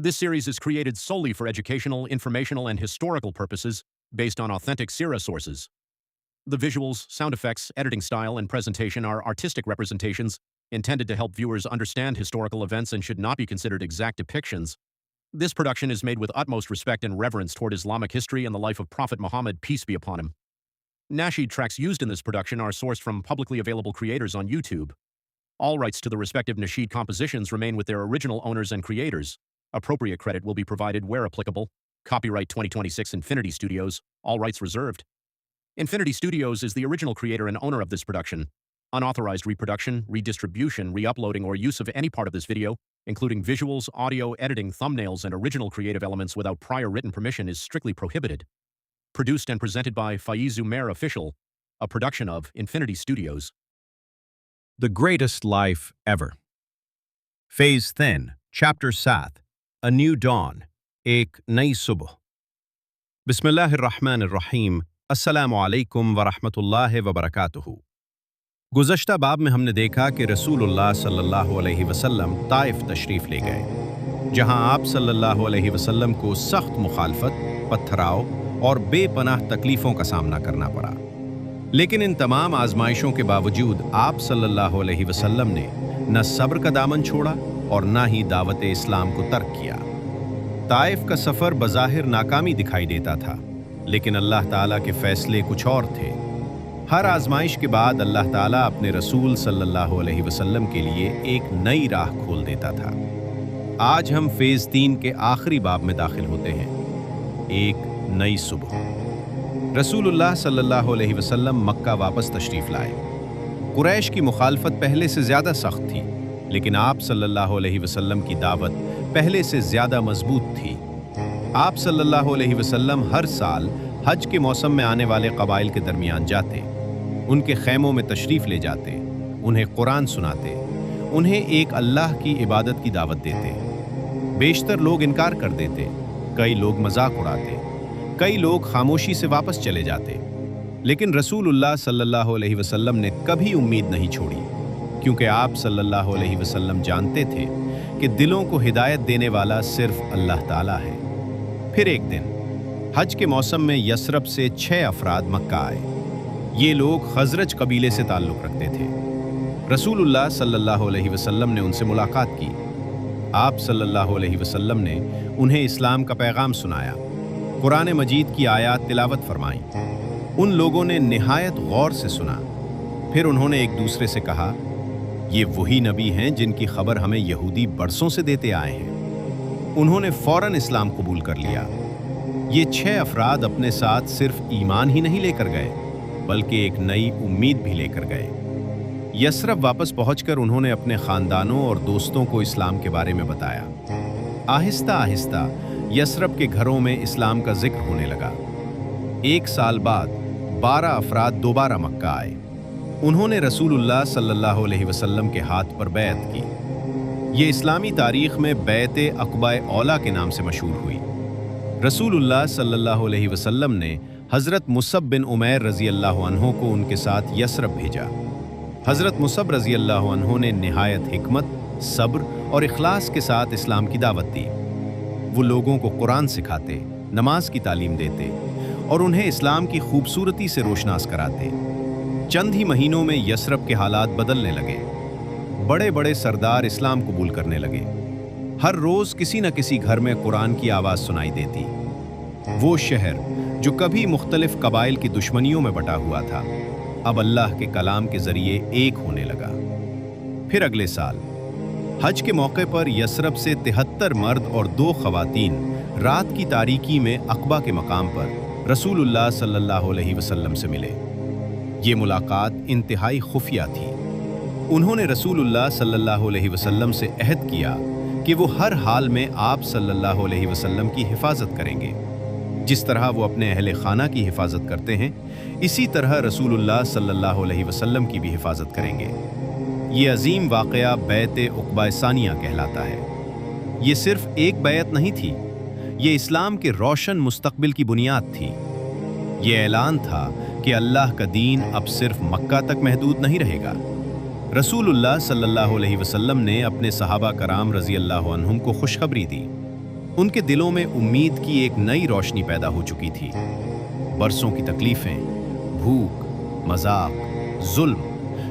This series is created solely for educational, informational, and historical purposes based on authentic Sira sources. The visuals, sound effects, editing style, and presentation are artistic representations intended to help viewers understand historical events and should not be considered exact depictions. This production is made with utmost respect and reverence toward Islamic history and the life of Prophet Muhammad, peace be upon him. Nasheed tracks used in this production are sourced from publicly available creators on YouTube. All rights to the respective nasheed compositions remain with their original owners and creators. Appropriate credit will be provided where applicable. Copyright 2026 Infinity Studios, all rights reserved. Infinity Studios is the original creator and owner of this production. Unauthorized reproduction, redistribution, re-uploading, or use of any part of this video, including visuals, audio, editing, thumbnails, and original creative elements without prior written permission is strictly prohibited. Produced and presented by Faiz Umair Official, a production of Infinity Studios. The Greatest Life Ever. Phase Thin, Chapter 7, A New Dawn, Ek Nai Subh. Bismillahirrahmanirrahim. Assalamu alaikum wa rahmatullahi wa barakatuhu. गुज़श्ता बाब में हमने देखा कि रसूलुल्लाह सल्लल्लाहु अलैहि वसल्लम Taif तशरीफ़ ले गए, जहां आप सल्लल्लाहु अलैहि वसल्लम को सख्त मुखालफत, पत्थराव और बेपनाह तकलीफ़ों का सामना करना पड़ा। लेकिन इन तमाम आजमाइशों के बावजूद आप सल्लल्लाहु अलैहि वसल्लम ने न सब्र का दामन छोड़ा और न ही दावत इस्लाम को तर्क किया। ताइफ का सफ़र बज़ाहिर नाकामी दिखाई देता था, लेकिन अल्लाह ताला के फ़ैसले कुछ और थे। हर आजमाइश के बाद अल्लाह ताला अपने रसूल सल्लल्लाहु अलैहि वसल्लम के लिए एक नई राह खोल देता था। आज हम फ़ेज़ 3 के आखिरी बाब में दाखिल होते हैं, एक नई सुबह। रसूलुल्लाह सल्लल्लाहु अलैहि वसल्लम मक्का वापस तशरीफ़ लाए। कुरैश की मुखालफत पहले से ज़्यादा सख्त थी, लेकिन आप सल्लल्लाहु अलैहि वसल्लम की दावत पहले से ज़्यादा मजबूत थी। आप सल्लल्लाहु अलैहि वसल्लम हर साल हज के मौसम में आने वाले कबाइल के दरमियान जाते, उनके खैमों में तशरीफ़ ले जाते, उन्हें कुरान सुनाते, उन्हें एक अल्लाह की इबादत की दावत देते। बेशतर लोग इनकार कर देते, कई लोग मजाक उड़ाते, कई लोग खामोशी से वापस चले जाते। लेकिन रसूलुल्लाह सल्लल्लाहु अलैहि वसल्लम ने कभी उम्मीद नहीं छोड़ी, क्योंकि आप सल्लल्लाहु अलैहि वसल्लम जानते थे कि दिलों को हिदायत देने वाला सिर्फ अल्लाह ताला है। फिर एक दिन हज के मौसम में यसरब से 6 अफराद मक्का आए। ये लोग खज़रज कबीले से ताल्लुक़ रखते थे। रसूलुल्लाह सल्लल्लाहु अलैहि वसल्लम ने उनसे मुलाकात की। आप सल्लल्लाहु अलैहि वसल्लम ने उन्हें इस्लाम का पैगाम सुनाया, कुरान मजीद की आयात तिलावत फरमाई। उन लोगों ने निहायत गौर से सुना। फिर उन्होंने एक दूसरे से कहा, ये वही नबी हैं जिनकी खबर हमें यहूदी बरसों से देते आए हैं। उन्होंने फ़ौरन इस्लाम कबूल कर लिया। ये 6 अफराद अपने साथ सिर्फ ईमान ही नहीं लेकर गए, बल्कि एक नई उम्मीद भी लेकर गए। यसरब वापस पहुंचकर उन्होंने अपने ख़ानदानों और दोस्तों को इस्लाम के बारे में बताया। आहिस्ता आहिस्ता यसरब के घरों में इस्लाम का जिक्र होने लगा। 1 साल बाद 12 अफराद दोबारा मक्का आए। उन्होंने रसूलुल्लाह सल्लल्लाहु अलैहि वसल्लम के हाथ पर बैत की। ये इस्लामी तारीख़ में बैत अक़बा औला के नाम से मशहूर हुई। रसूलुल्लाह सल्लल्लाहु अलैहि वसल्लम ने हज़रत मुसब बिन उमैर रज़ी अल्लाह अन्हो को उनके साथ यसरब भेजा। हज़रत मुसब रज़ी अल्लाह अन्हो ने निहायत हिकमत, सब्र और इखलास के साथ इस्लाम की दावत दी। वो लोगों को कुरान सिखाते, नमाज की तालीम देते और उन्हें इस्लाम की खूबसूरती से रोशनास कराते। चंद ही महीनों में यसरब के हालात बदलने लगे। बड़े बड़े सरदार इस्लाम कबूल करने लगे। हर रोज़ किसी न किसी घर में कुरान की आवाज़ सुनाई देती। वो शहर जो कभी मुख्तलिफ कबाइल की दुश्मनियों में बटा हुआ था, अब अल्लाह के कलाम के ज़रिए एक होने लगा। फिर अगले साल हज के मौके पर यसरब से 73 मर्द और 2 ख़वातीन रात की तारीकी में अक़बा के मकाम पर रसूलुल्लाह सल्लल्लाहु अलैहि वसल्लम से मिले। ये मुलाकात इंतहाई खुफिया थी। उन्होंने रसूलुल्लाह सल्लल्लाहु अलैहि वसल्लम से अहद किया कि वो हर हाल में आप सल्लल्लाहु अलैहि वसल्लम की हिफाजत करेंगे। जिस तरह वो अपने अहले खाना की हिफाजत करते हैं, इसी तरह रसूलुल्लाह सल्लल्लाहु अलैहि वसल्लम की भी हिफाजत करेंगे। ये अजीम वाक़या बैत उक़बा सानिया कहलाता है। ये सिर्फ एक बैत नहीं थी, ये इस्लाम के रोशन मुस्तक़बिल की बुनियाद थी। ये ऐलान था कि अल्लाह का दीन अब सिर्फ मक्का तक महदूद नहीं रहेगा। रसूलुल्लाह सल्लल्लाहु अलैहि वसल्लम ने अपने सहाबा कराम रज़ी अल्लाह अन्हुम को खुशखबरी दी। ان کے دلوں میں امید کی ایک نئی روشنی پیدا ہو چکی تھی۔ برسوں کی تکلیفیں، بھوک، مذاق، ظلم،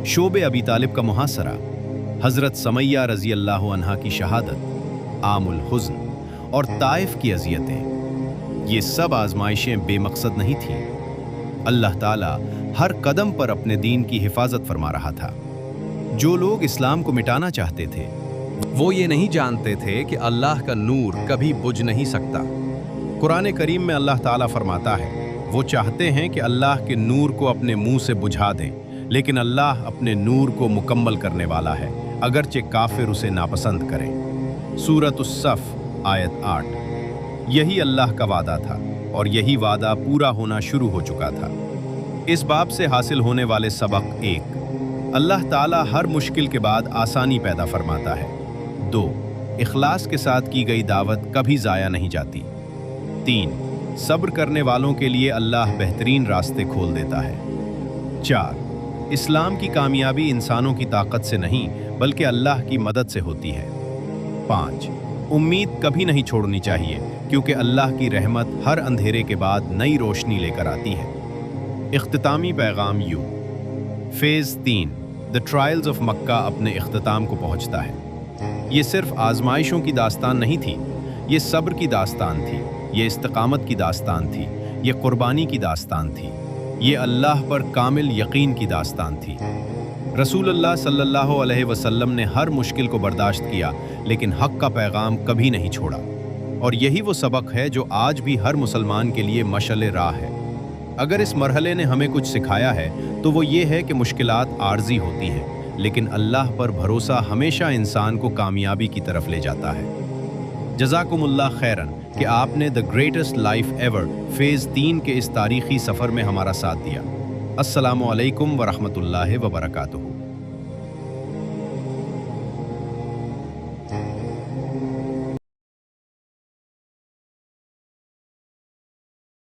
شوب ابی طالب کا محاصرہ، حضرت سمیہ رضی اللہ عنہا کی شہادت، عام الحزن اور طائف کی اذیتیں، یہ سب آزمائشیں بے مقصد نہیں تھیں۔ اللہ تعالیٰ ہر قدم پر اپنے دین کی حفاظت فرما رہا تھا۔ جو لوگ اسلام کو مٹانا چاہتے تھے وہ یہ نہیں جانتے تھے کہ اللہ کا نور کبھی بجھ نہیں سکتا۔ قرآن کریم میں اللہ تعالیٰ فرماتا ہے، وہ چاہتے ہیں کہ اللہ کے نور کو اپنے منہ سے بجھا دیں، لیکن اللہ اپنے نور کو مکمل کرنے والا ہے، اگرچہ کافر اسے ناپسند کریں۔ سورۃ الصف آیت 8۔ یہی اللہ کا وعدہ تھا اور یہی وعدہ پورا ہونا شروع ہو چکا تھا۔ اس باب سے حاصل ہونے والے سبق: 1، اللہ تعالیٰ ہر مشکل کے بعد آسانی پیدا فرماتا ہے۔ 2، اخلاص کے ساتھ کی گئی دعوت کبھی ضائع نہیں جاتی۔ 3، صبر کرنے والوں کے لیے اللہ بہترین راستے کھول دیتا ہے۔ 4، اسلام کی کامیابی انسانوں کی طاقت سے نہیں بلکہ اللہ کی مدد سے ہوتی ہے۔ 5، امید کبھی نہیں چھوڑنی چاہیے کیونکہ اللہ کی رحمت ہر اندھیرے کے بعد نئی روشنی لے کر آتی ہے۔ اختتامی پیغام یوں: فیز 3 دی ٹرائلز آف مکہ اپنے اختتام کو پہنچتا ہے۔ یہ صرف آزمائشوں کی داستان نہیں تھی، یہ صبر کی داستان تھی، یہ استقامت کی داستان تھی، یہ قربانی کی داستان تھی، یہ اللہ پر کامل یقین کی داستان تھی۔ رسول اللہ صلی اللہ علیہ وسلم نے ہر مشکل کو برداشت کیا لیکن حق کا پیغام کبھی نہیں چھوڑا، اور یہی وہ سبق ہے جو آج بھی ہر مسلمان کے لیے مشعل راہ ہے۔ اگر اس مرحلے نے ہمیں کچھ سکھایا ہے تو وہ یہ ہے کہ مشکلات عارضی ہوتی ہیں لیکن اللہ پر بھروسہ ہمیشہ انسان کو کامیابی کی طرف لے جاتا ہے۔ جزاکم اللہ خیرن کہ آپ نے the greatest life ever phase 3 کے اس تاریخی سفر میں ہمارا ساتھ دیا۔ السلام علیکم ورحمۃ اللہ وبرکاتہ۔